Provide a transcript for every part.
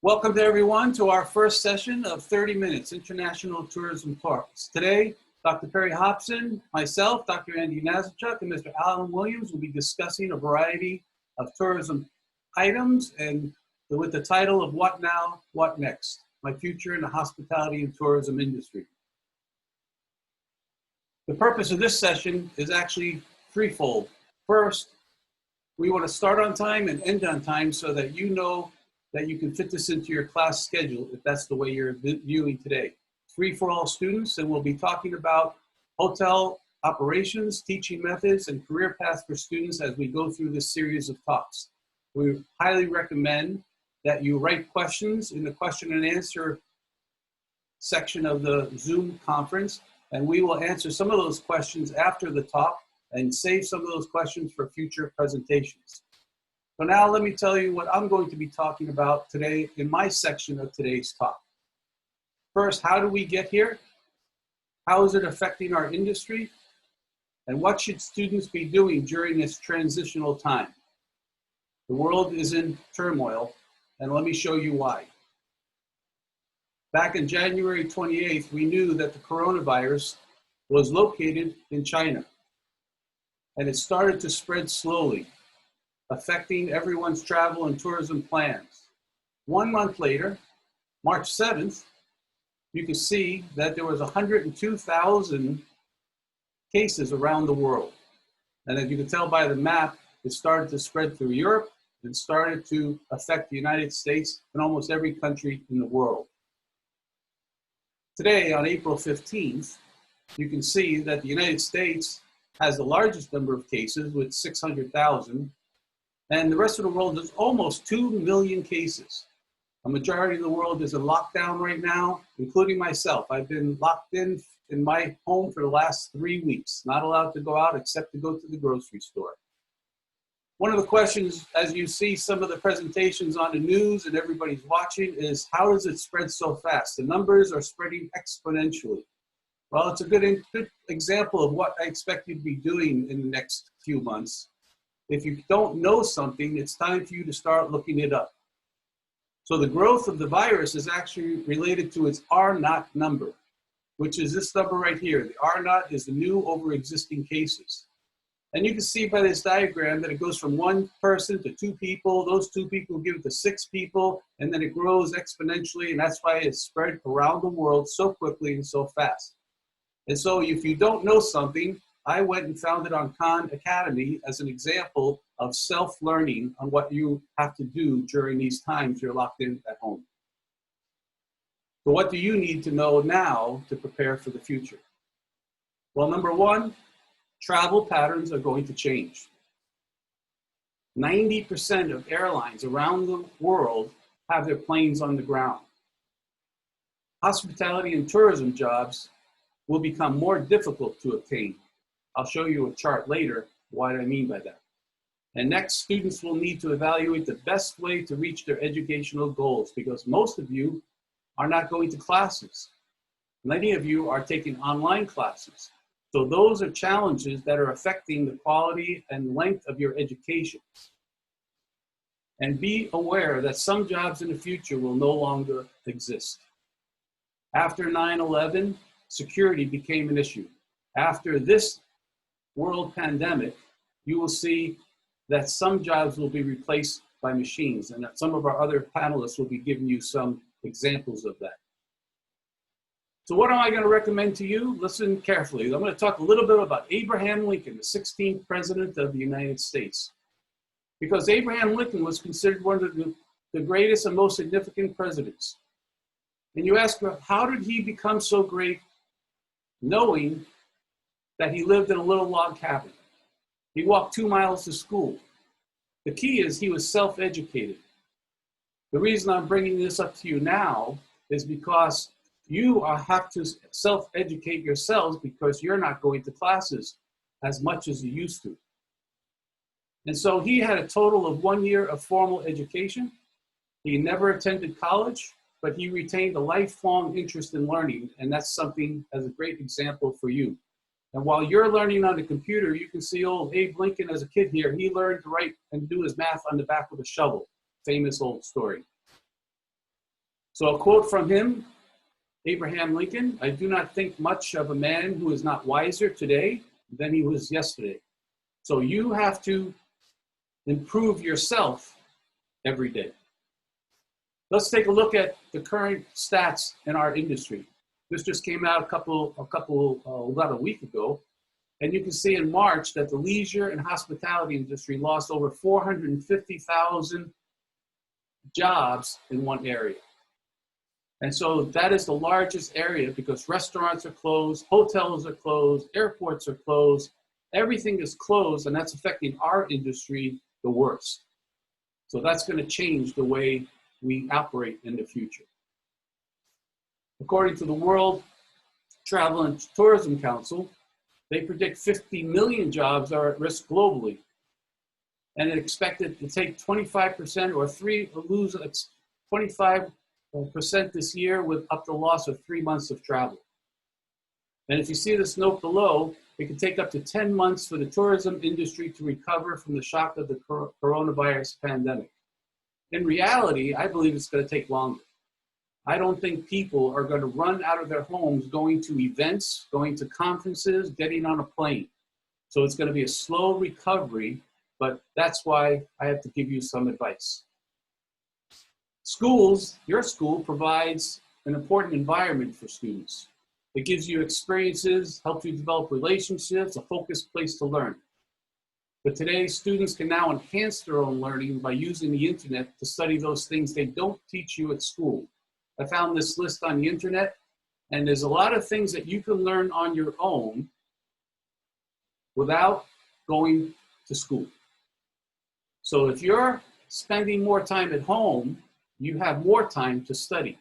Welcome to everyone to our first session of 30 Minutes International Tourism Talks. Today, Dr. Perry Hobson, myself, Dr. Andy Nazarechuk, and Mr. Alan Williams will be discussing a variety of tourism items and with the title of What Now, What Next? My Future in the Hospitality and Tourism Industry. The purpose of this session is actually threefold. First, we want to start on time and end on time so that you know that you can fit this into your class schedule if that's the way you're viewing today. Free for all students, and we'll be talking about hotel operations, teaching methods, and career paths for students as we go through this series of talks. We highly recommend that you write questions in the question and answer section of the Zoom conference, and we will answer some of those questions after the talk and save some of those questions for future presentations. So now let me tell you what I'm going to be talking about today in my section of today's talk. First, how do we get here? How is it affecting our industry? And what should students be doing during this transitional time? The world is in turmoil, and let me show you why. Back in January 28th, we knew that the coronavirus was located in China, and it started to spread slowly, affecting everyone's travel and tourism plans. 1 month later, March 7th, you can see that there was 102,000 cases around the world. And as you can tell by the map, it started to spread through Europe and started to affect the United States and almost every country in the world. Today, on April 15th, you can see that the United States has the largest number of cases with 600,000, and the rest of the world is almost 2 million cases. A majority of the world is in lockdown right now, including myself. I've been locked in my home for the last 3 weeks, not allowed to go out except to go to the grocery store. One of the questions, as you see some of the presentations on the news and everybody's watching, is how does it spread so fast? The numbers are spreading exponentially. Well, it's a good example of what I expect you to be doing in the next few months. If you don't know something, it's time for you to start looking it up. So the growth of the virus is actually related to its R0 number, which is this number right here. The R0 is the new over existing cases. And you can see by this diagram that it goes from 1 person to 2 people. Those 2 people give it to 6 people, and then it grows exponentially, and that's why it's spread around the world so quickly and so fast. And so if you don't know something, I went and found it on Khan Academy as an example of self-learning on what you have to do during these times you're locked in at home. So what do you need to know now to prepare for the future? Well, number 1, travel patterns are going to change. 90% of airlines around the world have their planes on the ground. Hospitality and tourism jobs will become more difficult to obtain. I'll show you a chart later what I mean by that. And next, students will need to evaluate the best way to reach their educational goals because most of you are not going to classes. Many of you are taking online classes. So those are challenges that are affecting the quality and length of your education. And be aware that some jobs in the future will no longer exist. After 9/11, security became an issue. After this world pandemic, you will see that some jobs will be replaced by machines, and that some of our other panelists will be giving you some examples of that. So what am I going to recommend to you? Listen carefully. I'm going to talk a little bit about Abraham Lincoln, the 16th president of the United States. Because Abraham Lincoln was considered one of the greatest and most significant presidents. And you ask, how did he become so great, knowing that he lived in a little log cabin? He walked 2 miles to school. The key is he was self-educated. The reason I'm bringing this up to you now is because you have to self-educate yourselves because you're not going to classes as much as you used to. And so he had a total of 1 year of formal education. He never attended college, but he retained a lifelong interest in learning, and that's something as a great example for you. And while you're learning on the computer, you can see old Abe Lincoln as a kid here. He learned to write and do his math on the back with a shovel. Famous old story. So a quote from him, Abraham Lincoln: "I do not think much of a man who is not wiser today than he was yesterday." So you have to improve yourself every day. Let's take a look at the current stats in our industry. This just came out about a week ago. And you can see in March that the leisure and hospitality industry lost over 450,000 jobs in one area. And so that is the largest area because restaurants are closed, hotels are closed, airports are closed, everything is closed, and that's affecting our industry the worst. So that's going to change the way we operate in the future. According to the World Travel and Tourism Council, they predict 50 million jobs are at risk globally, and it's expected to take 25% or lose 25% this year with up to loss of 3 months of travel. And if you see this note below, it can take up to 10 months for the tourism industry to recover from the shock of the coronavirus pandemic. In reality, I believe it's going to take longer. I don't think people are going to run out of their homes going to events, going to conferences, getting on a plane. So it's going to be a slow recovery, but that's why I have to give you some advice. Schools, your school provides an important environment for students. It gives you experiences, helps you develop relationships, a focused place to learn. But today, students can now enhance their own learning by using the internet to study those things they don't teach you at school. I found this list on the internet, and there's a lot of things that you can learn on your own without going to school. So if you're spending more time at home, you have more time to study.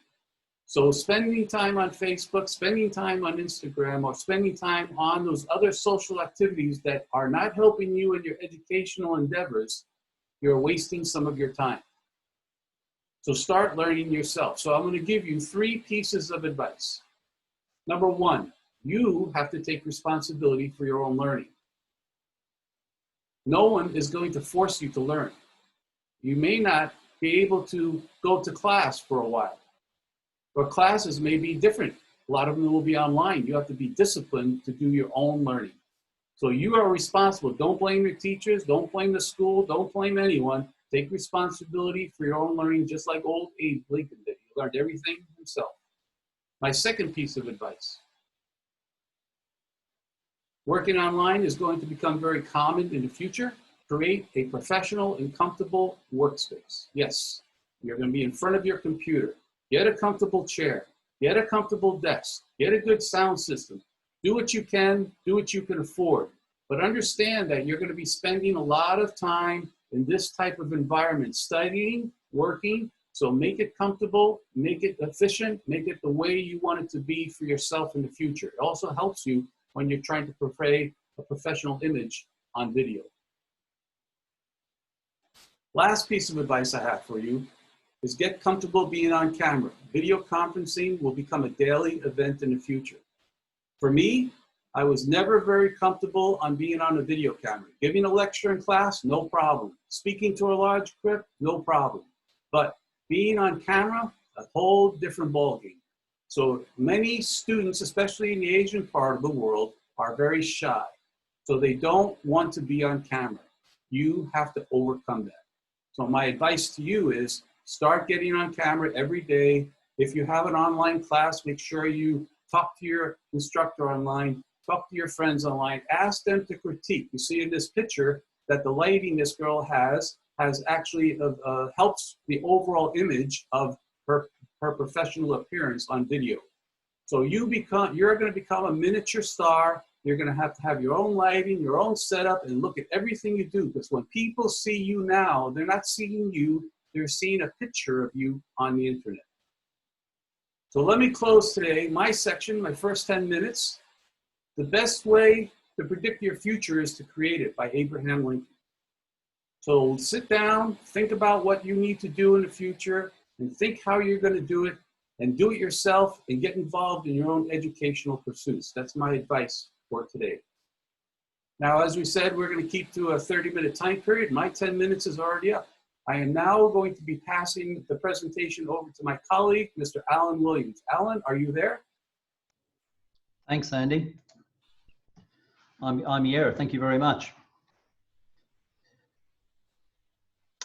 So spending time on Facebook, spending time on Instagram, or spending time on those other social activities that are not helping you in your educational endeavors, you're wasting some of your time. So start learning yourself. So I'm going to give you 3 pieces of advice. Number 1, you have to take responsibility for your own learning. No one is going to force you to learn. You may not be able to go to class for a while, or classes may be different. A lot of them will be online. You have to be disciplined to do your own learning. So you are responsible. Don't blame your teachers. Don't blame the school. Don't blame anyone. Take responsibility for your own learning, just like old Abe Lincoln did. He learned everything himself. My second piece of advice. Working online is going to become very common in the future. Create a professional and comfortable workspace. Yes, you're going to be in front of your computer. Get a comfortable chair. Get a comfortable desk. Get a good sound system. Do what you can. Do what you can afford. But understand that you're going to be spending a lot of time in this type of environment, studying, working. So make it comfortable, make it efficient, make it the way you want it to be for yourself in the future. It also helps you when you're trying to portray a professional image on video. Last piece of advice I have for you is get comfortable being on camera. Video conferencing will become a daily event in the future. For me, I was never very comfortable on being on a video camera. Giving a lecture in class, no problem. Speaking to a large group, no problem. But being on camera, a whole different ballgame. So many students, especially in the Asian part of the world, are very shy. So they don't want to be on camera. You have to overcome that. So my advice to you is start getting on camera every day. If you have an online class, make sure you talk to your instructor online, talk to your friends online, ask them to critique. You see in this picture that the lighting this girl has actually helps the overall image of her professional appearance on video. So you're going to become a miniature star. You're going to have your own lighting, your own setup, and look at everything you do. Because when people see you now, they're not seeing you, they're seeing a picture of you on the internet. So let me close today, my section, my first 10 minutes. The best way to predict your future is to create it, by Abraham Lincoln. So sit down, think about what you need to do in the future, and think how you're going to do it, and do it yourself, and get involved in your own educational pursuits. That's my advice for today. Now, as we said, we're going to keep to a 30-minute time period. My 10 minutes is already up. I am now going to be passing the presentation over to my colleague, Mr. Alan Williams. Alan, are you there? Thanks, Andy. I'm here. Thank you very much.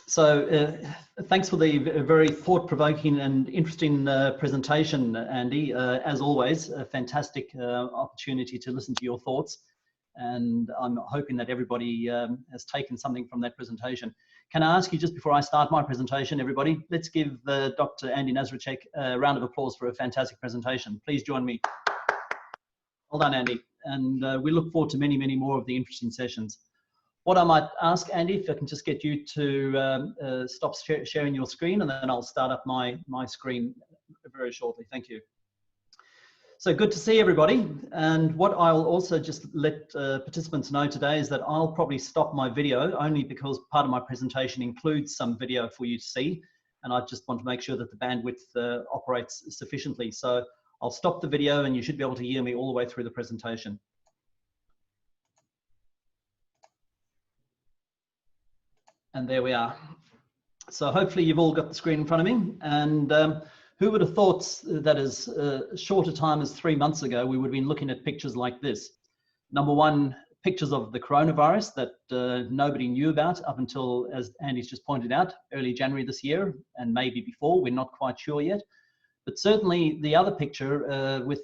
So thanks for the very thought-provoking and interesting presentation, Andy. As always, a fantastic opportunity to listen to your thoughts. And I'm hoping that everybody has taken something from that presentation. Can I ask you, just before I start my presentation, everybody, let's give Dr. Andy Nazarechuk a round of applause for a fantastic presentation. Please join me. Well done, Andy. And we look forward to many, many more of the interesting sessions. What I might ask, Andy, if I can just get you to stop sharing your screen, and then I'll start up my screen very shortly. Thank you. So good to see everybody. And what I'll also just let participants know today is that I'll probably stop my video only because part of my presentation includes some video for you to see. And I just want to make sure that the bandwidth operates sufficiently. So I'll stop the video and you should be able to hear me all the way through the presentation. And there we are. So hopefully you've all got the screen in front of me. And who would have thought that as short a time as 3 months ago, we would have been looking at pictures like this. Number one, pictures of the coronavirus that nobody knew about up until, as Andy's just pointed out, early January this year, and maybe before, we're not quite sure yet. But certainly the other picture with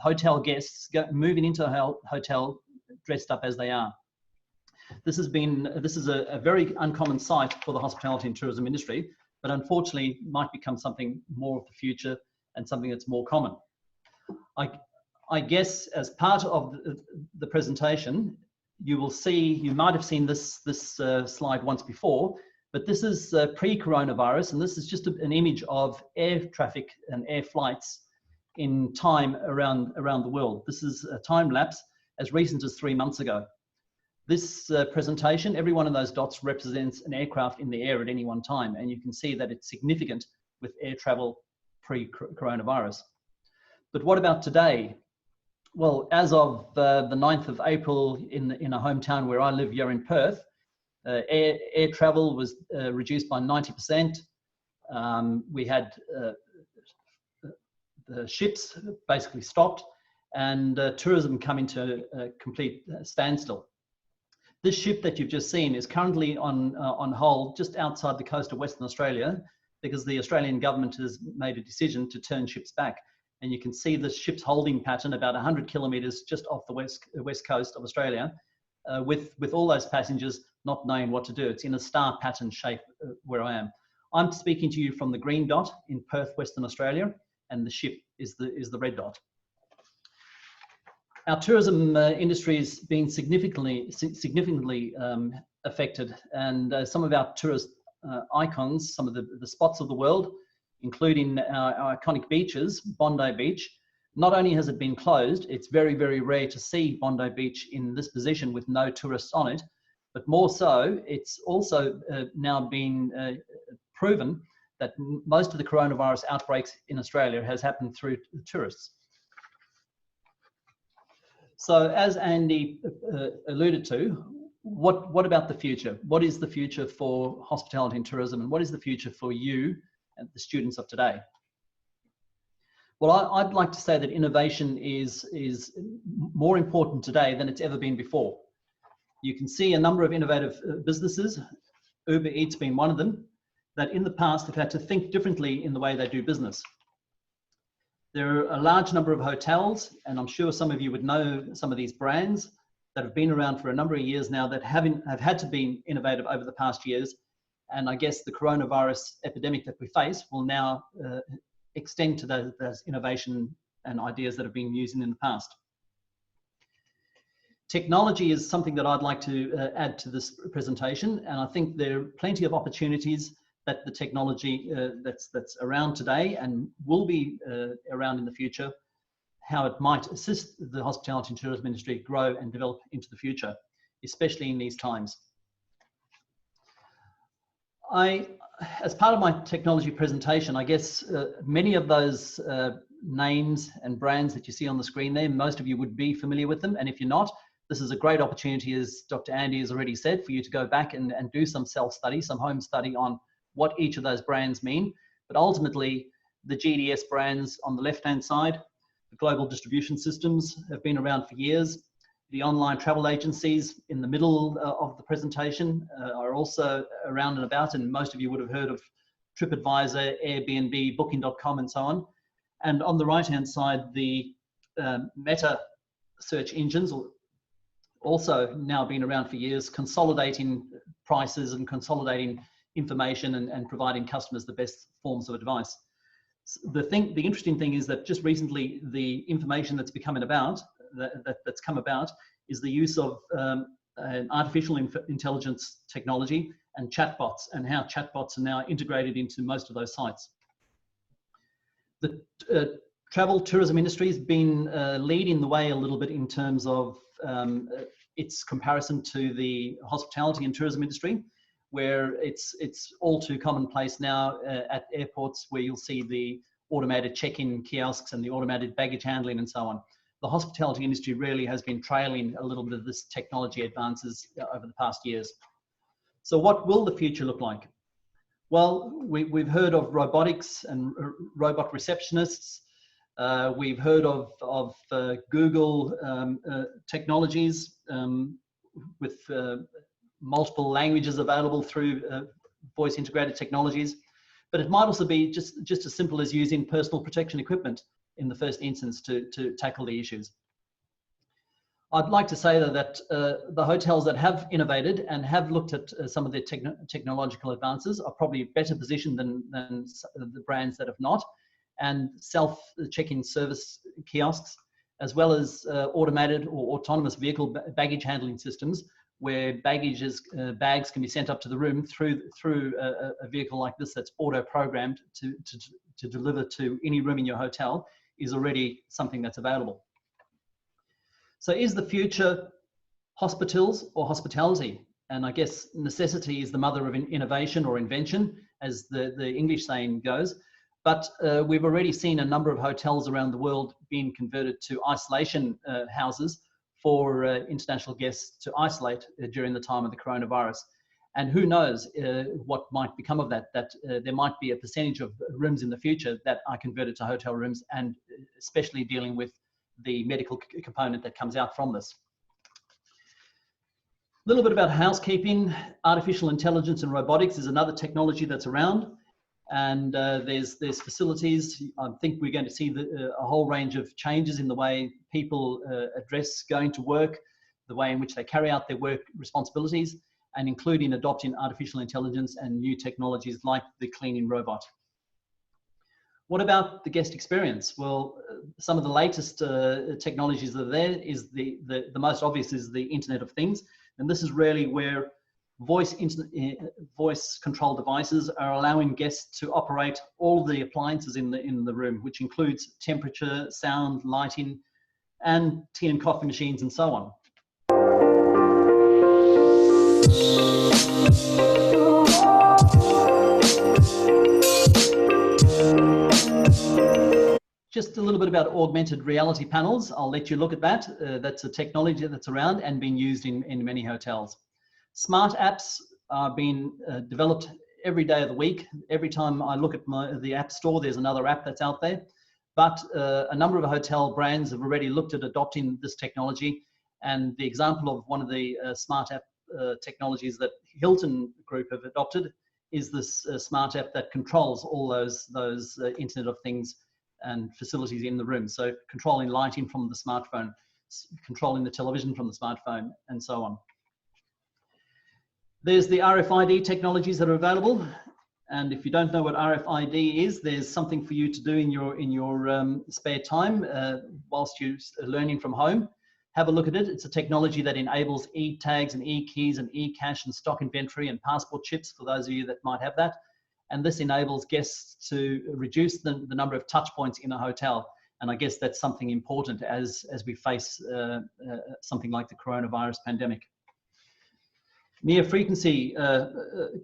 hotel guests moving into a hotel dressed up as they are. This is a very uncommon sight for the hospitality and tourism industry, but unfortunately might become something more of the future and something that's more common. I guess as part of the presentation, you might have seen this slide once before, but this is pre-coronavirus, and this is just an image of air traffic and air flights in time around the world. This is a time lapse as recent as 3 months ago. This presentation, every one of those dots represents an aircraft in the air at any one time, and you can see that it's significant with air travel pre-coronavirus. But what about today? Well, as of the 9th of April in a hometown where I live here in Perth, air travel was reduced by 90%. We had the ships basically stopped, and tourism come into a complete standstill. This ship that you've just seen is currently on hold just outside the coast of Western Australia because the Australian government has made a decision to turn ships back. And you can see the ship's holding pattern about 100 kilometres just off the west coast of Australia with all those passengers not knowing what to do. It's in a star pattern shape where I am. I'm speaking to you from the green dot in Perth, Western Australia, and the ship is the red dot. Our tourism industry has been significantly affected, and some of our tourist icons, some of the spots of the world, including our iconic beaches, Bondi Beach, not only has it been closed, it's very, very rare to see Bondi Beach in this position with no tourists on it, but more so, it's also now been proven that most of the coronavirus outbreaks in Australia has happened through tourists. So as Andy alluded to, what about the future? What is the future for hospitality and tourism, and what is the future for you and the students of today? Well, I'd like to say that innovation is more important today than it's ever been before. You can see a number of innovative businesses, Uber Eats being one of them, that in the past have had to think differently in the way they do business. There are a large number of hotels, and I'm sure some of you would know some of these brands that have been around for a number of years now that have had to be innovative over the past years. And I guess the coronavirus epidemic that we face will now extend to those innovation and ideas that have been used in the past. Technology is something that I'd like to add to this presentation, and I think there are plenty of opportunities that the technology that's around today and will be around in the future, how it might assist the hospitality and tourism industry grow and develop into the future, especially in these times. As part of my technology presentation, I guess many of those names and brands that you see on the screen there, most of you would be familiar with them, and if you're not, This is a great opportunity, as Dr. Andy has already said, for you to go back and do some self-study, some home study on what each of those brands mean. But ultimately, the GDS brands on the left-hand side, the global distribution systems have been around for years. The online travel agencies in the middle of the presentation are also around and about, and most of you would have heard of TripAdvisor, Airbnb, Booking.com, and so on. And on the right-hand side, the meta search engines also now been around for years, consolidating prices and consolidating information and providing customers the best forms of advice. The interesting thing is that just recently, the information that's becoming about, that's come about, is the use of an artificial intelligence technology and chatbots, and how chatbots are now integrated into most of those sites. The travel tourism industry has been leading the way a little bit in terms of its comparison to the hospitality and tourism industry, where it's all too commonplace now at airports, where you'll see the automated check-in kiosks and the automated baggage handling and so on. The hospitality industry really has been trailing a little bit of this technology advances over the past years. So what will the future look like? Well, we've heard of robotics and robot receptionists. We've heard of Google technologies with multiple languages available through voice integrated technologies. But it might also be just as simple as using personal protection equipment in the first instance to tackle the issues. I'd like to say that the hotels that have innovated and have looked at some of the technological advances are probably better positioned than the brands that have not. And self-check-in service kiosks, as well as automated or autonomous vehicle baggage handling systems, where bags can be sent up to the room through a vehicle like this that's auto-programmed to deliver to any room in your hotel, is already something that's available. So is the future hospitals or hospitality? And I guess necessity is the mother of innovation or invention, as the English saying goes. But we've already seen a number of hotels around the world being converted to isolation houses for international guests to isolate during the time of the coronavirus. And who knows what might become of that, there might be a percentage of rooms in the future that are converted to hotel rooms, and especially dealing with the medical component that comes out from this. A little bit about housekeeping. Artificial intelligence and robotics is another technology that's around. And there's facilities. I think we're going to see a whole range of changes in the way people address going to work, the way in which they carry out their work responsibilities, and including adopting artificial intelligence and new technologies like the cleaning robot. What about the guest experience? Well, some of the latest technologies that are there is the most obvious is the Internet of Things. And this is really where voice control devices are allowing guests to operate all the appliances in the room, which includes temperature, sound, lighting, and tea and coffee machines and so on. Just a little bit about augmented reality panels. I'll let you look at that. That's a technology that's around and being used in many hotels. Smart apps are being developed every day of the week. Every time I look at the app store, there's another app that's out there. But a number of hotel brands have already looked at adopting this technology. And the example of one of the smart app technologies that Hilton Group have adopted is this smart app that controls all those Internet of Things and facilities in the room. So controlling lighting from the smartphone, controlling the television from the smartphone, and so on. There's the RFID technologies that are available. And if you don't know what RFID is, there's something for you to do in your spare time whilst you're learning from home. Have a look at it. It's a technology that enables e-tags and e-keys and e-cash and stock inventory and passport chips for those of you that might have that. And this enables guests to reduce the number of touch points in a hotel. And I guess that's something important as we face something like the coronavirus pandemic. Near frequency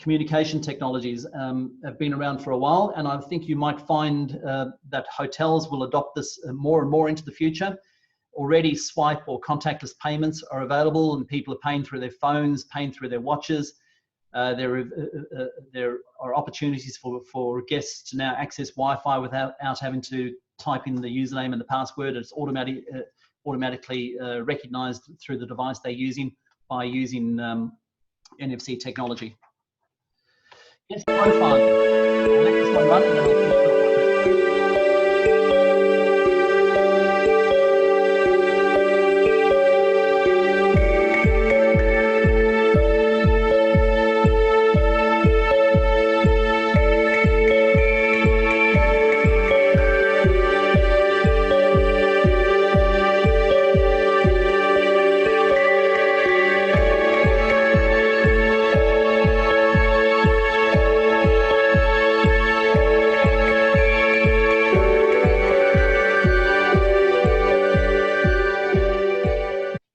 communication technologies have been around for a while, and I think you might find that hotels will adopt this more and more into the future. already swipe or contactless payments are available, and people are paying through their phones, paying through their watches. There are opportunities for guests to now access Wi-Fi without having to type in the username and the password. It's automatically recognized through the device they're using by using NFC technology. Guest profiling. I'll let this one run and then I'll finish up.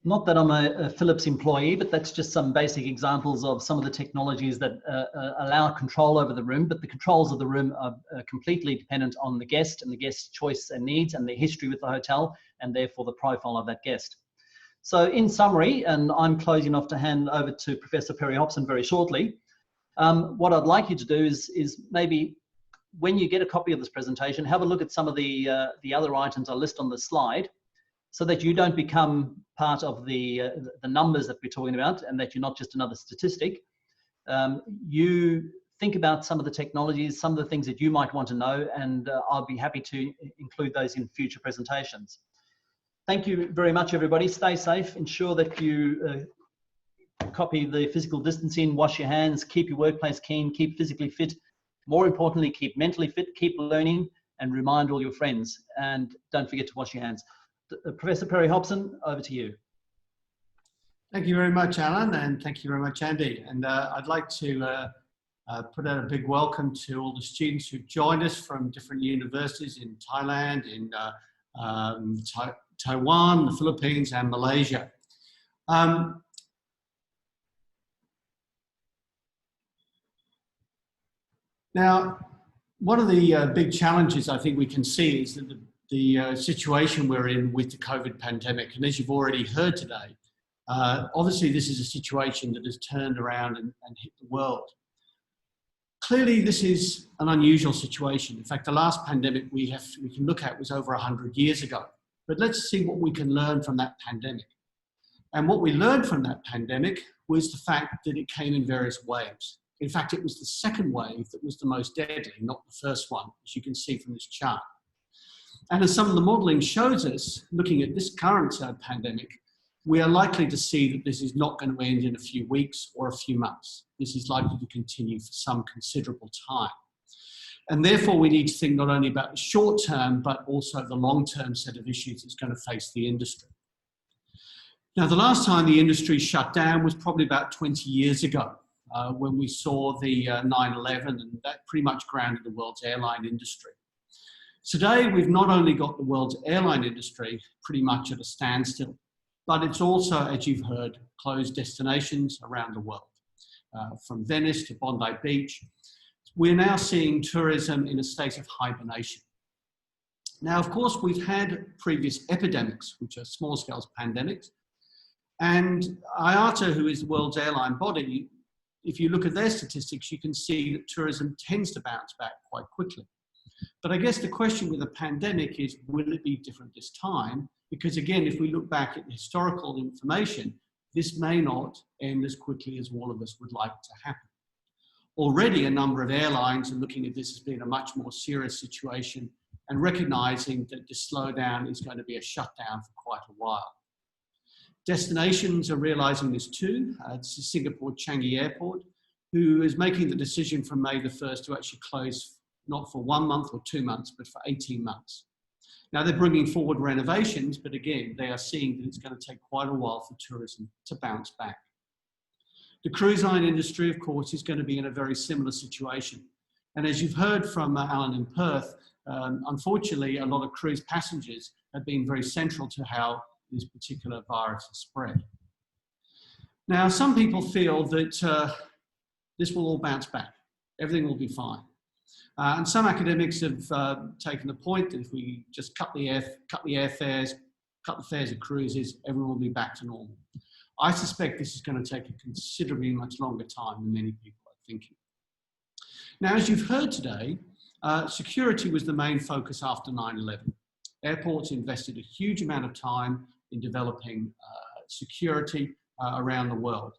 Not that I'm a Philips employee, but that's just some basic examples of some of the technologies that allow control over the room, but the controls of the room are completely dependent on the guest and the guest's choice and needs and their history with the hotel, and therefore the profile of that guest. So in summary, and I'm closing off to hand over to Professor Perry Hobson very shortly, what I'd like you to do is maybe when you get a copy of this presentation, have a look at some of the other items I list on the slide, so that you don't become part of the numbers that we're talking about, and that you're not just another statistic. You think about some of the technologies, some of the things that you might want to know, and I'll be happy to include those in future presentations. Thank you very much, everybody. Stay safe. Ensure that you copy the physical distancing, wash your hands, keep your workplace clean, keep physically fit. More importantly, keep mentally fit, keep learning, and remind all your friends. And don't forget to wash your hands. Professor Perry Hobson, over to you. Thank you very much, Alan, and thank you very much, Andy. And I'd like to put out a big welcome to all the students who've joined us from different universities in Thailand, in Taiwan, the Philippines, and Malaysia. Now, one of the big challenges I think we can see is that the situation we're in with the COVID pandemic. And as you've already heard today, obviously this is a situation that has turned around and hit the world. Clearly, this is an unusual situation. In fact, the last pandemic we can look at was over 100 years ago. But let's see what we can learn from that pandemic. And what we learned from that pandemic was the fact that it came in various waves. In fact, it was the second wave that was the most deadly, not the first one, as you can see from this chart. And as some of the modelling shows us, looking at this current pandemic, we are likely to see that this is not going to end in a few weeks or a few months. This is likely to continue for some considerable time. And therefore, we need to think not only about the short term, but also the long-term set of issues that's going to face the industry. Now, the last time the industry shut down was probably about 20 years ago, when we saw the 9/11, and that pretty much grounded the world's airline industry. Today, we've not only got the world's airline industry pretty much at a standstill, but it's also, as you've heard, closed destinations around the world, from Venice to Bondi Beach. We're now seeing tourism in a state of hibernation. Now, of course, we've had previous epidemics, which are small-scale pandemics, and IATA, who is the world's airline body, if you look at their statistics, you can see that tourism tends to bounce back quite quickly. But I guess the question with a pandemic is, will it be different this time? Because again, if we look back at the historical information, this may not end as quickly as all of us would like to happen. Already a number of airlines are looking at this as being a much more serious situation and recognizing that the slowdown is going to be a shutdown for quite a while. Destinations are realizing this too. It's Singapore Changi Airport, who is making the decision from May the 1st to actually close not for 1 month or 2 months, but for 18 months. Now they're bringing forward renovations, but again, they are seeing that it's going to take quite a while for tourism to bounce back. The cruise line industry, of course, is going to be in a very similar situation. And as you've heard from Alan in Perth, unfortunately, a lot of cruise passengers have been very central to how this particular virus has spread. Now, some people feel that this will all bounce back. Everything will be fine. And some academics have taken the point that if we just cut the airfares, cut the fares of cruises, everyone will be back to normal. I suspect this is going to take a considerably much longer time than many people are thinking. Now, as you've heard today, security was the main focus after 9/11. Airports invested a huge amount of time in developing security around the world.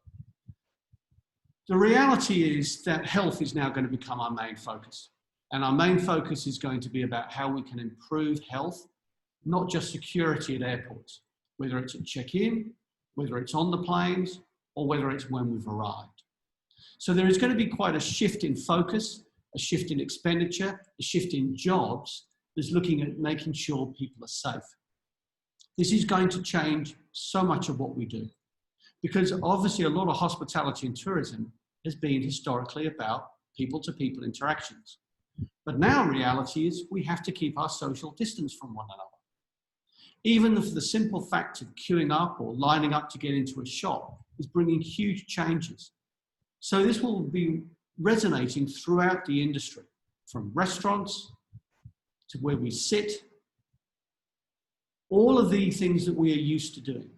The reality is that health is now going to become our main focus. And our main focus is going to be about how we can improve health, not just security at airports, whether it's at check-in, whether it's on the planes, or whether it's when we've arrived. So there is going to be quite a shift in focus, a shift in expenditure, a shift in jobs that's looking at making sure people are safe. This is going to change so much of what we do, because obviously a lot of hospitality and tourism has been historically about people-to-people interactions. But now reality is we have to keep our social distance from one another. Even for the simple fact of queuing up or lining up to get into a shop is bringing huge changes. So this will be resonating throughout the industry, from restaurants to where we sit, all of the things that we are used to doing.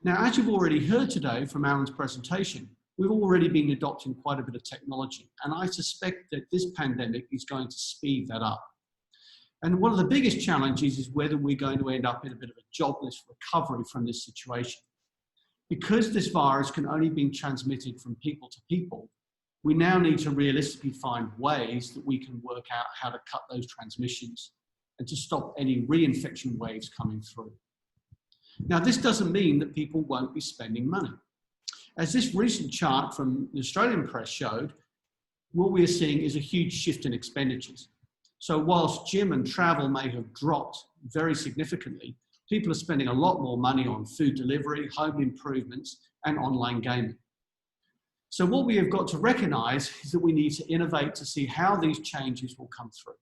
Now, as you've already heard today from Aaron's presentation, we've already been adopting quite a bit of technology, and I suspect that this pandemic is going to speed that up. And one of the biggest challenges is whether we're going to end up in a bit of a jobless recovery from this situation. Because this virus can only be transmitted from people to people, we now need to realistically find ways that we can work out how to cut those transmissions and to stop any reinfection waves coming through. Now, this doesn't mean that people won't be spending money. As this recent chart from the Australian press showed, what we are seeing is a huge shift in expenditures. So whilst gym and travel may have dropped very significantly, people are spending a lot more money on food delivery, home improvements, and online gaming. So what we have got to recognise is that we need to innovate to see how these changes will come through.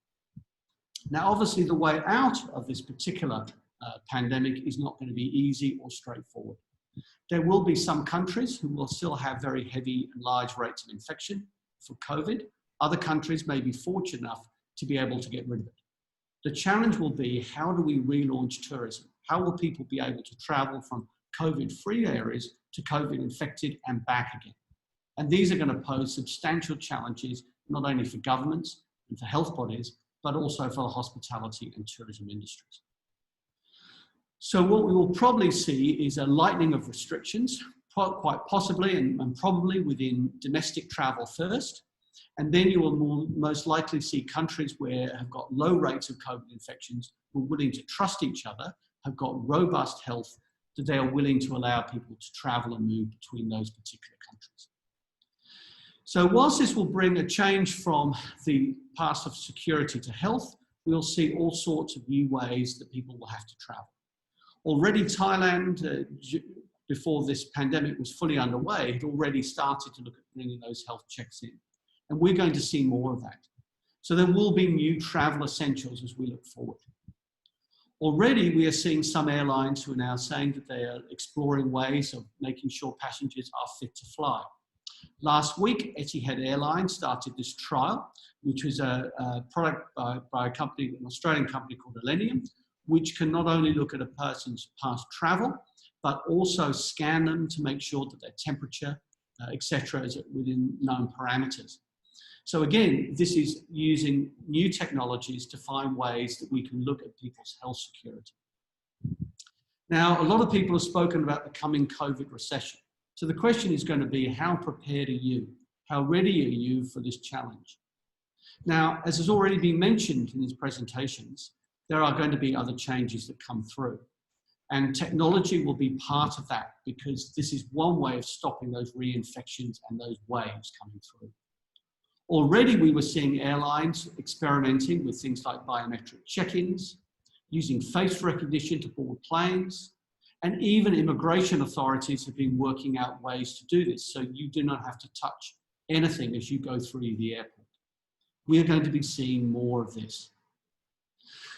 Now, obviously, the way out of this particular pandemic is not going to be easy or straightforward. There will be some countries who will still have very heavy and large rates of infection for COVID. Other countries may be fortunate enough to be able to get rid of it. The challenge will be, how do we relaunch tourism? How will people be able to travel from COVID-free areas to COVID-infected and back again? And these are going to pose substantial challenges, not only for governments and for health bodies, but also for the hospitality and tourism industries. So what we will probably see is a lightening of restrictions, quite possibly and probably within domestic travel first. And then you will most likely see countries where have got low rates of COVID infections, who are willing to trust each other, have got robust health, that they are willing to allow people to travel and move between those particular countries. So whilst this will bring a change from the path of security to health, we'll see all sorts of new ways that people will have to travel. Already Thailand, before this pandemic was fully underway, had already started to look at bringing those health checks in. And we're going to see more of that. So there will be new travel essentials as we look forward. Already we are seeing some airlines who are now saying that they are exploring ways of making sure passengers are fit to fly. Last week, Etihad Airlines started this trial, which was a product by a company, an Australian company called Millennium, which can not only look at a person's past travel, but also scan them to make sure that their temperature, etc., is within known parameters. So again, this is using new technologies to find ways that we can look at people's health security. Now, a lot of people have spoken about the coming COVID recession. So the question is going to be, how prepared are you? How ready are you for this challenge? Now, as has already been mentioned in these presentations, there are going to be other changes that come through. And technology will be part of that, because this is one way of stopping those reinfections and those waves coming through. Already we were seeing airlines experimenting with things like biometric check-ins, using face recognition to board planes, and even immigration authorities have been working out ways to do this, so you do not have to touch anything as you go through the airport. We are going to be seeing more of this.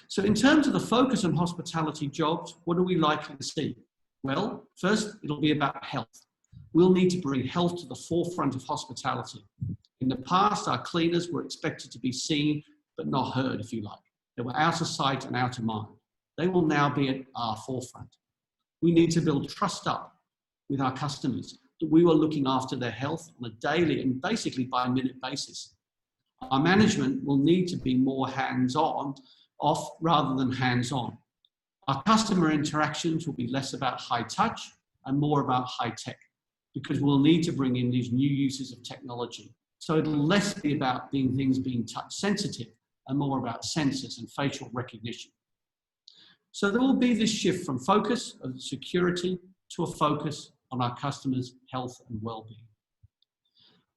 So in terms of the focus on hospitality jobs, what are we likely to see? Well, first, it'll be about health. We'll need to bring health to the forefront of hospitality. In the past, our cleaners were expected to be seen, but not heard, if you like. They were out of sight and out of mind. They will now be at our forefront. We need to build trust up with our customers that we are looking after their health on a daily and basically by minute basis. Our management will need to be more hands-on, off rather than hands-on. Our customer interactions will be less about high touch and more about high tech, because we'll need to bring in these new uses of technology. So it'll less be about things being touch sensitive and more about sensors and facial recognition. So there will be this shift from focus of security to a focus on our customers' health and well-being.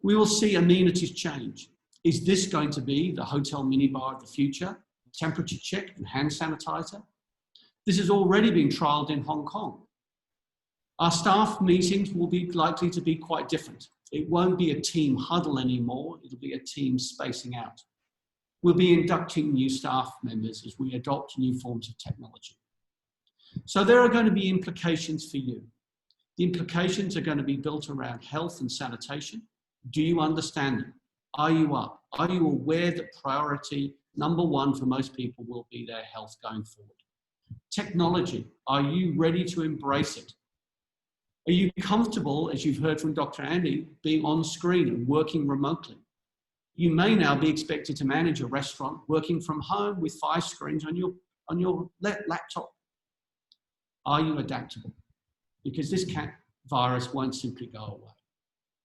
We will see amenities change. Is this going to be the hotel minibar of the future? Temperature check and hand sanitizer? This is already being trialled in Hong Kong. Our staff meetings will be likely to be quite different. It won't be a team huddle anymore. It'll be a team spacing out. We'll be inducting new staff members as we adopt new forms of technology. So there are going to be implications for you. The implications are going to be built around health and sanitation. Do you understand them? Are you up? Are you aware that priority number one for most people will be their health going forward? Technology, are you ready to embrace it? Are you comfortable, as you've heard from Dr. Andy, being on screen and working remotely? You may now be expected to manage a restaurant working from home with 5 screens on your laptop. Are you adaptable? Because this virus won't simply go away.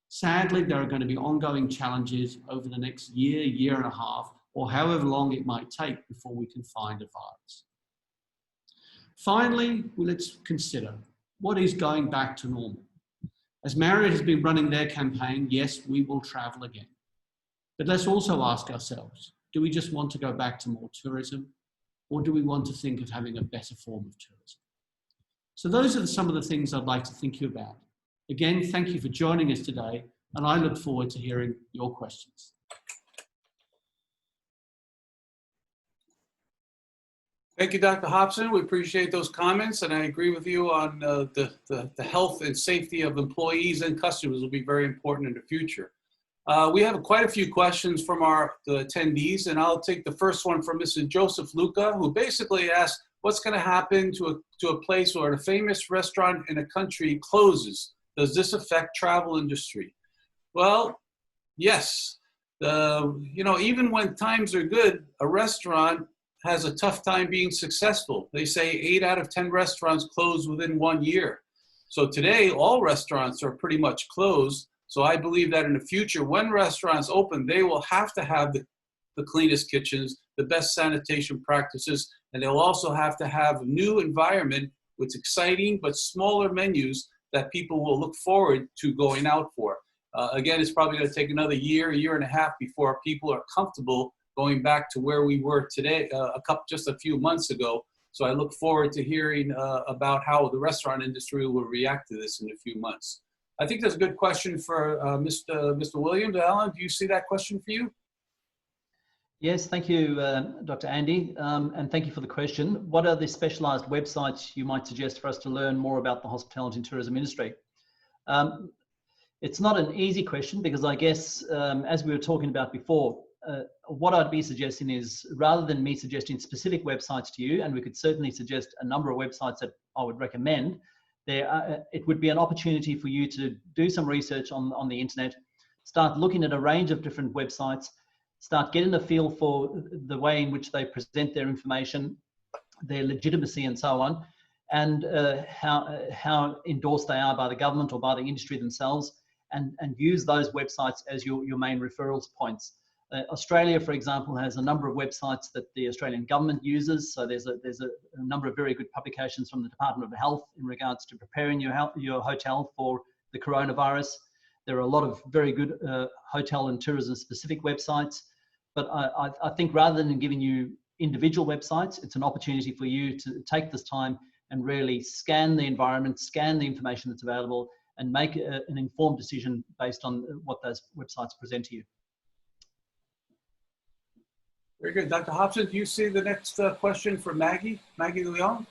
Sadly, there are going to be ongoing challenges over the next year, year and a half, or however long it might take before we can find a virus. Finally, let's consider what is going back to normal. As Marriott has been running their campaign, yes, we will travel again. But let's also ask ourselves, do we just want to go back to more tourism, or do we want to think of having a better form of tourism? So those are some of the things I'd like to think you about. Again, thank you for joining us today, and I look forward to hearing your questions. Thank you, Dr. Hobson. We appreciate those comments, and I agree with you on the health and safety of employees and customers will be very important in the future. We have quite a few questions from the attendees, and I'll take the first one from Mrs. Joseph Luca, who basically asked, what's going to happen to a place where a famous restaurant in a country closes? Does this affect travel industry? Well, yes. Even when times are good, a restaurant has a tough time being successful. They say 8 out of 10 restaurants close within 1 year. So today, all restaurants are pretty much closed. So I believe that in the future, when restaurants open, they will have to have the cleanest kitchens, the best sanitation practices, and they'll also have to have a new environment with exciting but smaller menus that people will look forward to going out for. Again, it's probably going to take another year, year and a half before people are comfortable going back to where we were today, just a few months ago. So I look forward to hearing about how the restaurant industry will react to this in a few months. I think that's a good question for Mr. Williams. Alan, do you see that question for you? Yes, thank you, Dr. Andy, and thank you for the question. What are the specialised websites you might suggest for us to learn more about the hospitality and tourism industry? It's not an easy question because I guess, as we were talking about before, what I'd be suggesting is, rather than me suggesting specific websites to you, and we could certainly suggest a number of websites that I would recommend, it would be an opportunity for you to do some research on the internet, start looking at a range of different websites, start getting a feel for the way in which they present their information, their legitimacy and so on, and how endorsed they are by the government or by the industry themselves, and use those websites as your main referrals points. Australia, for example, has a number of websites that the Australian government uses. So there's a number of very good publications from the Department of Health in regards to preparing your hotel for the coronavirus. There are a lot of very good hotel and tourism specific websites. But I think rather than giving you individual websites, it's an opportunity for you to take this time and really scan the environment, scan the information that's available, and make an informed decision based on what those websites present to you. Very good. Dr. Hobson, do you see the next question for Maggie Leon?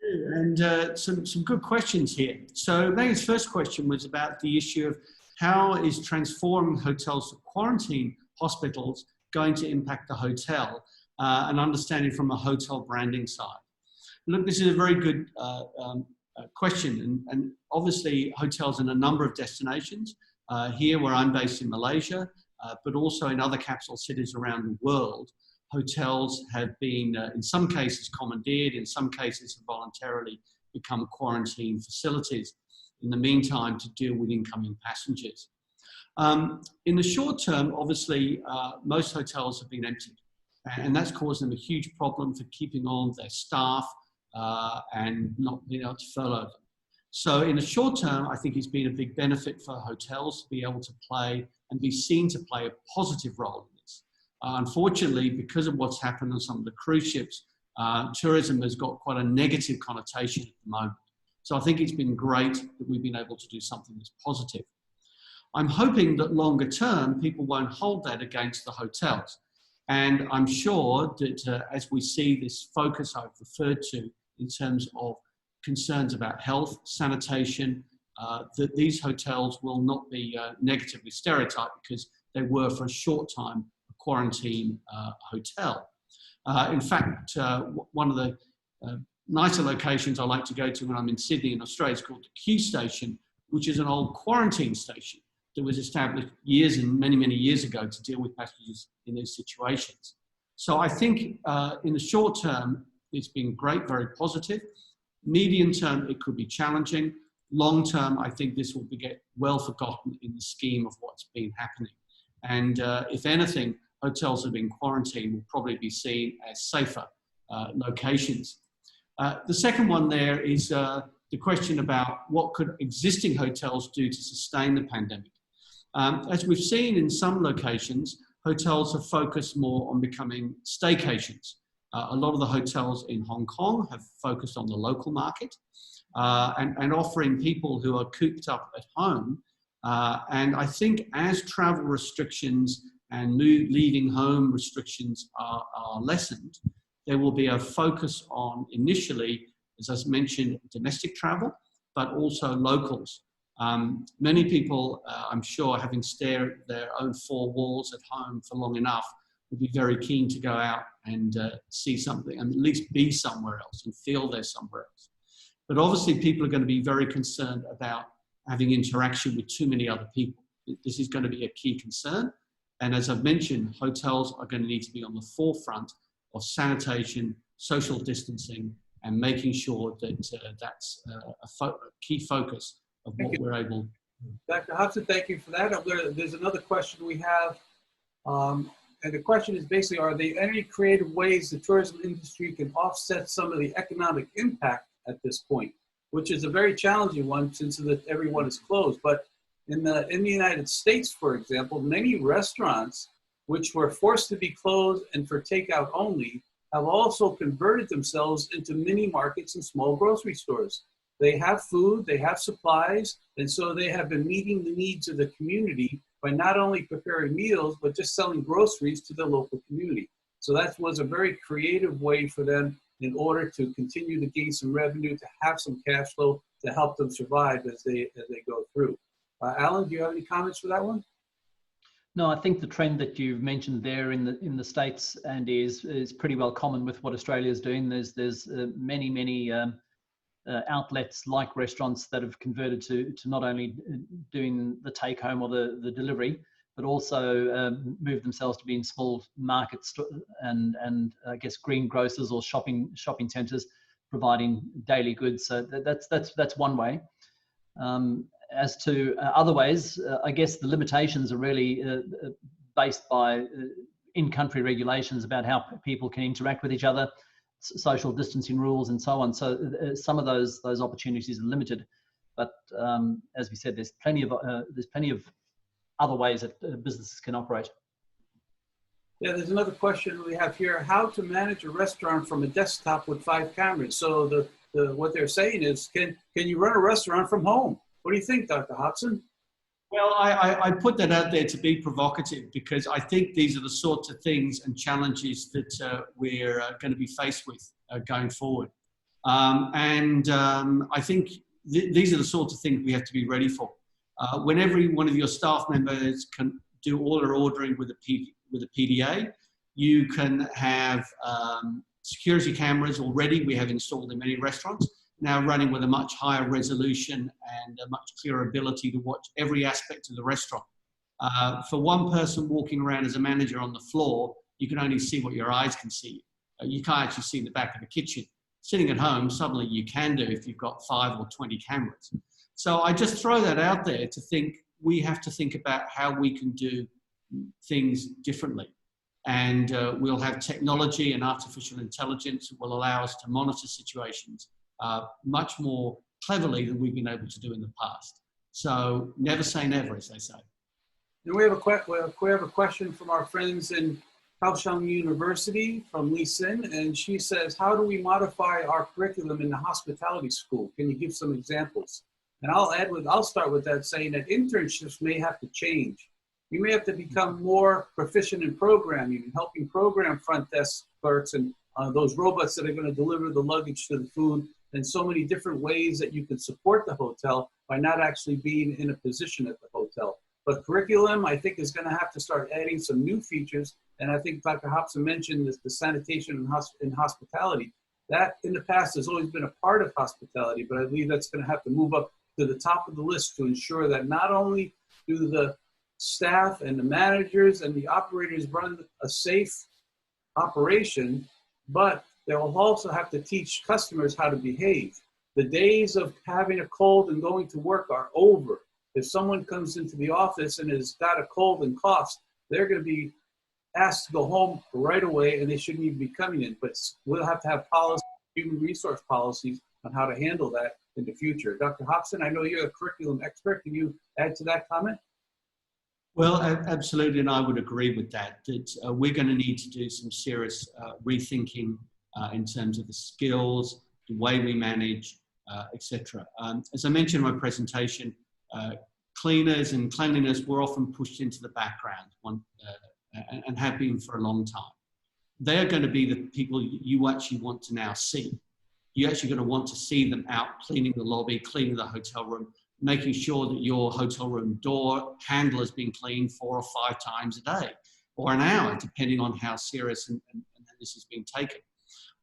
And some good questions here. So Maggie's first question was about the issue of how is transforming hotels to quarantine hospitals going to impact the hotel, and understanding from a hotel branding side. look, this is a very good question. And obviously hotels in a number of destinations, here where I'm based in Malaysia, but also in other capital cities around the world, hotels have been, in some cases, commandeered, in some cases have voluntarily become quarantine facilities in the meantime to deal with incoming passengers. In the short term, obviously, most hotels have been emptied, and that's caused them a huge problem for keeping on their staff and not being able to furlough them. So in the short term, I think it's been a big benefit for hotels to be able to play and be seen to play a positive role in this. Unfortunately, because of what's happened on some of the cruise ships, tourism has got quite a negative connotation at the moment. So I think it's been great that we've been able to do something that's positive. I'm hoping that longer term, people won't hold that against the hotels. And I'm sure that as we see this focus I've referred to in terms of concerns about health, sanitation, that these hotels will not be negatively stereotyped because they were for a short time a quarantine hotel. In fact, one of the nicer locations I like to go to when I'm in Sydney in Australia is called the Q Station, which is an old quarantine station that was established years and many, many years ago to deal with passengers in these situations. So I think in the short term, it's been great, very positive. Medium term, it could be challenging. Long term, I think this will get well forgotten in the scheme of what's been happening. And if anything, hotels that have been quarantined will probably be seen as safer locations. The second one there is the question about what could existing hotels do to sustain the pandemic. As we've seen in some locations, hotels have focused more on becoming staycations. A lot of the hotels in Hong Kong have focused on the local market and offering people who are cooped up at home. And I think as travel restrictions and leaving home restrictions are lessened, there will be a focus on initially, as I mentioned, domestic travel, but also locals. Many people, I'm sure, having stared at their own four walls at home for long enough, would be very keen to go out and see something and at least be somewhere else and feel they're somewhere else. But obviously people are going to be very concerned about having interaction with too many other people. This is going to be a key concern. And as I've mentioned, hotels are going to need to be on the forefront of sanitation, social distancing, and making sure that that's a key focus of what we're able. Dr. Hobson, thank you for that. There's another question we have. And the question is basically, are there any creative ways the tourism industry can offset some of the economic impact at this point, which is a very challenging one since everyone is closed. But in the United States, for example, many restaurants which were forced to be closed and for takeout only have also converted themselves into mini markets and small grocery stores. They have food, they have supplies, and so they have been meeting the needs of the community by not only preparing meals, but just selling groceries to the local community. So that was a very creative way for them in order to continue to gain some revenue, to have some cash flow to help them survive as they go through. Alan, do you have any comments for that one? No, I think the trend that you've mentioned there in the States, Andy, is pretty well common with what Australia is doing. There's many outlets like restaurants that have converted to not only doing the take home or the delivery, but also move themselves to be in small markets and I guess green grocers or shopping centres providing daily goods. So that's one way. As to other ways, I guess the limitations are really based by in-country regulations about how people can interact with each other, social distancing rules, and so on. So some of those opportunities are limited. But as we said, there's plenty of other ways that businesses can operate. Yeah, there's another question we have here: how to manage a restaurant from a desktop with 5 cameras? So what they're saying is, can you run a restaurant from home? What do you think, Dr. Hobson? Well, I put that out there to be provocative because I think these are the sorts of things and challenges that we're going to be faced with going forward. I think these are the sorts of things we have to be ready for. When every one of your staff members can do all their ordering with a PDA, you can have security cameras already we have installed in many restaurants, now running with a much higher resolution and a much clearer ability to watch every aspect of the restaurant. For one person walking around as a manager on the floor, you can only see what your eyes can see. You can't actually see the back of the kitchen. Sitting at home, suddenly you can do if you've got 5 or 20 cameras. So I just throw that out there to think we have to think about how we can do things differently. And we'll have technology and artificial intelligence that will allow us to monitor situations much more cleverly than we've been able to do in the past. So never say never, as they say. And we have a question from our friends in Kaohsiung University from Lee Sin, and she says, how do we modify our curriculum in the hospitality school? Can you give some examples? And I'll start with that, saying that internships may have to change. You may have to become more proficient in programming, helping program front desk clerks and those robots that are going to deliver the luggage to the food, and so many different ways that you can support the hotel by not actually being in a position at the hotel. But curriculum, I think, is going to have to start adding some new features. And I think Dr. Hobson mentioned the sanitation in hospitality. That in the past has always been a part of hospitality, but I believe that's going to have to move up to the top of the list to ensure that not only do the staff and the managers and the operators run a safe operation, but they will also have to teach customers how to behave. The days of having a cold and going to work are over. If someone comes into the office and has got a cold and coughs, they're going to be asked to go home right away, and they shouldn't even be coming in. But we'll have to have policy, human resource policies on how to handle that in the future. Dr. Hobson, I know you're a curriculum expert. Can you add to that comment? Well, absolutely, and I would agree with that, we're going to need to do some serious rethinking in terms of the skills, the way we manage, etc. As I mentioned in my presentation, cleaners and cleanliness were often pushed into the background and have been for a long time. They are going to be the people you actually want to now see. You're actually going to want to see them out cleaning the lobby, cleaning the hotel room, making sure that your hotel room door handle is being cleaned 4 or 5 times a day or an hour, depending on how serious and this is being taken.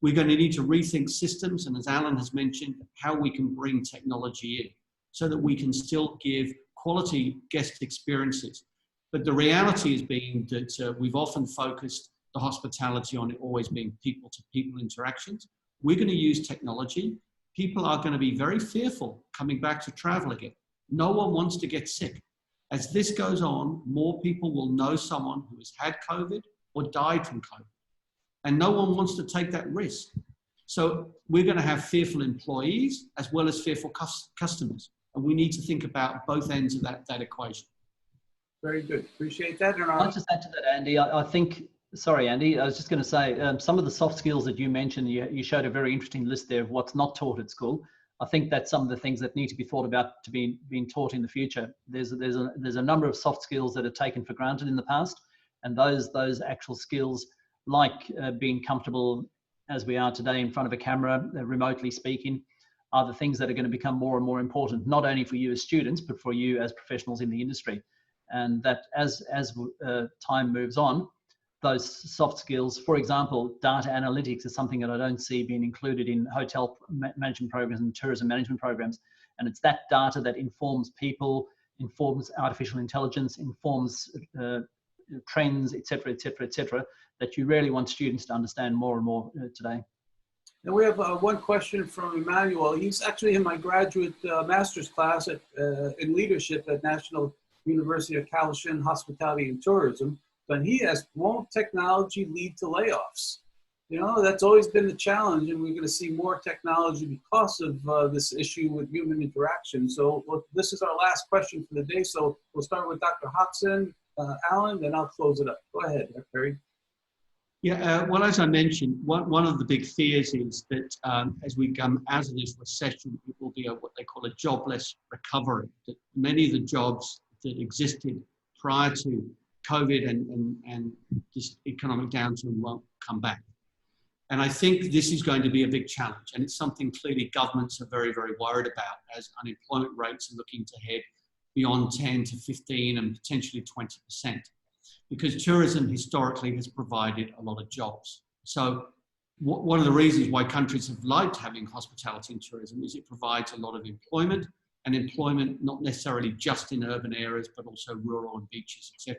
We're going to need to rethink systems, and as Alan has mentioned, how we can bring technology in so that we can still give quality guest experiences. But the reality is being that we've often focused the hospitality on it always being people-to-people interactions. We're going to use technology. People are going to be very fearful coming back to travel again. No one wants to get sick. As this goes on, more people will know someone who has had COVID or died from COVID. And no one wants to take that risk. So we're going to have fearful employees as well as fearful customers. And we need to think about both ends of that equation. Very good. Appreciate that. I'll just add to that, Andy. I think, sorry, Andy, I was just going to say, some of the soft skills that you mentioned, you showed a very interesting list there of what's not taught at school. I think that's some of the things that need to be thought about to be being taught in the future. There's a number of soft skills that are taken for granted in the past, and those actual skills, like being comfortable as we are today in front of a camera, remotely speaking, are the things that are going to become more and more important, not only for you as students, but for you as professionals in the industry. And that as time moves on, those soft skills, for example, data analytics is something that I don't see being included in hotel management programs and tourism management programs. And it's that data that informs people, informs artificial intelligence, informs trends, etc., etc., etc., that you really want students to understand more and more today. And we have one question from Emmanuel. He's actually in my graduate master's class in leadership at National University of Kaohsiung Hospitality and Tourism. But he asked, won't technology lead to layoffs? You know, that's always been the challenge, and we're going to see more technology because of this issue with human interaction. So this is our last question for the day. So we'll start with Dr. Hobson, Alan, then I'll close it up. Go ahead, Perry. Yeah, well, as I mentioned, one of the big fears is that as we come out of this recession, it will be what they call a jobless recovery, that many of the jobs that existed prior to COVID and this economic downturn won't come back. And I think this is going to be a big challenge, and it's something clearly governments are very, very worried about as unemployment rates are looking to head beyond 10 to 15 and potentially 20%, because tourism historically has provided a lot of jobs. So one of the reasons why countries have liked having hospitality and tourism is it provides a lot of employment, and employment not necessarily just in urban areas, but also rural and beaches, etc.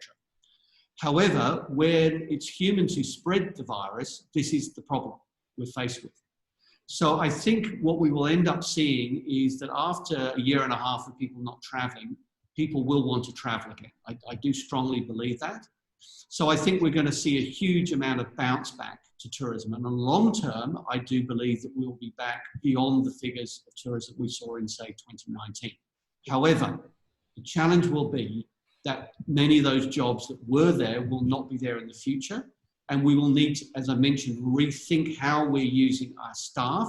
However, when it's humans who spread the virus, this is the problem we're faced with. So I think what we will end up seeing is that after a year and a half of people not traveling, people will want to travel again. I do strongly believe that. So I think we're going to see a huge amount of bounce back to tourism. And in the long term, I do believe that we'll be back beyond the figures of tourism we saw in, say, 2019. However, the challenge will be that many of those jobs that were there will not be there in the future. And we will need to, as I mentioned, rethink how we're using our staff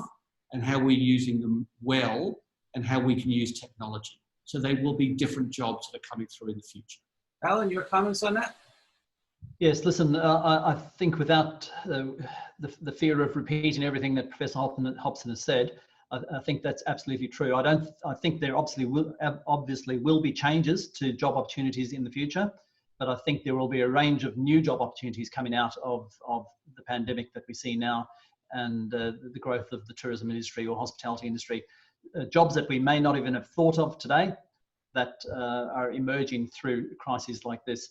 and how we're using them well and how we can use technology. So there will be different jobs that are coming through in the future. Alan, your comments on that? Yes, listen, I think without the fear of repeating everything that Professor Hobson has said, I think that's absolutely true. I think there obviously will be changes to job opportunities in the future, but I think there will be a range of new job opportunities coming out of the pandemic that we see now, and the growth of the tourism industry or hospitality industry. Jobs that we may not even have thought of today that are emerging through crises like this.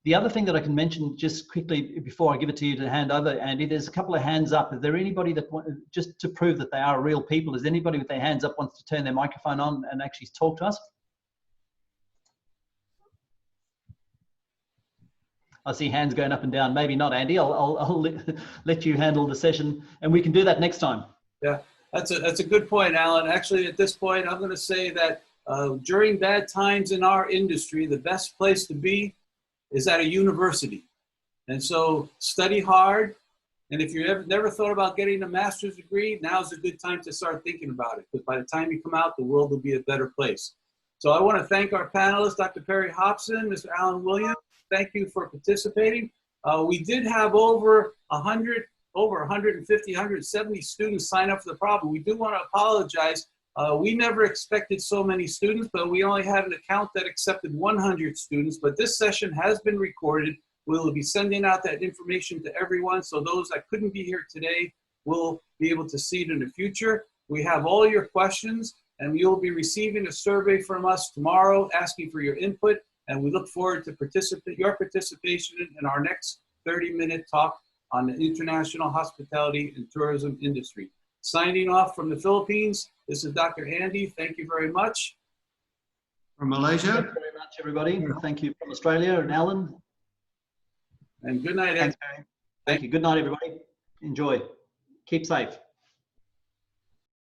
The other thing that I can mention just quickly before I give it to you to hand over, Andy, there's a couple of hands up. Is there anybody that, just to prove that they are real people, is anybody with their hands up wants to turn their microphone on and actually talk to us? I see hands going up and down. Maybe not, Andy. I'll let you handle the session, and we can do that next time. Yeah, that's a good point, Alan. Actually, at this point, I'm going to say that during bad times in our industry, the best place to be is at a university. And so study hard. And if you never thought about getting a master's degree, now's a good time to start thinking about it, because by the time you come out, the world will be a better place. So I want to thank our panelists, Dr. Perry Hobson, Mr. Alan Williams. Thank you for participating. We did have over 150, 170 students sign up for the problem. We do want to apologize. We never expected so many students, but we only had an account that accepted 100 students. But this session has been recorded. We'll be sending out that information to everyone. So those that couldn't be here today will be able to see it in the future. We have all your questions, and you'll be receiving a survey from us tomorrow asking for your input. And we look forward to your participation in our next 30-minute talk on the international hospitality and tourism industry. Signing off from the Philippines, this is Dr. Andy. Thank you very much. From Malaysia. Thank you very much, everybody. Thank you from Australia, and Alan. And good night. Thank you. Good night, everybody. Enjoy. Keep safe.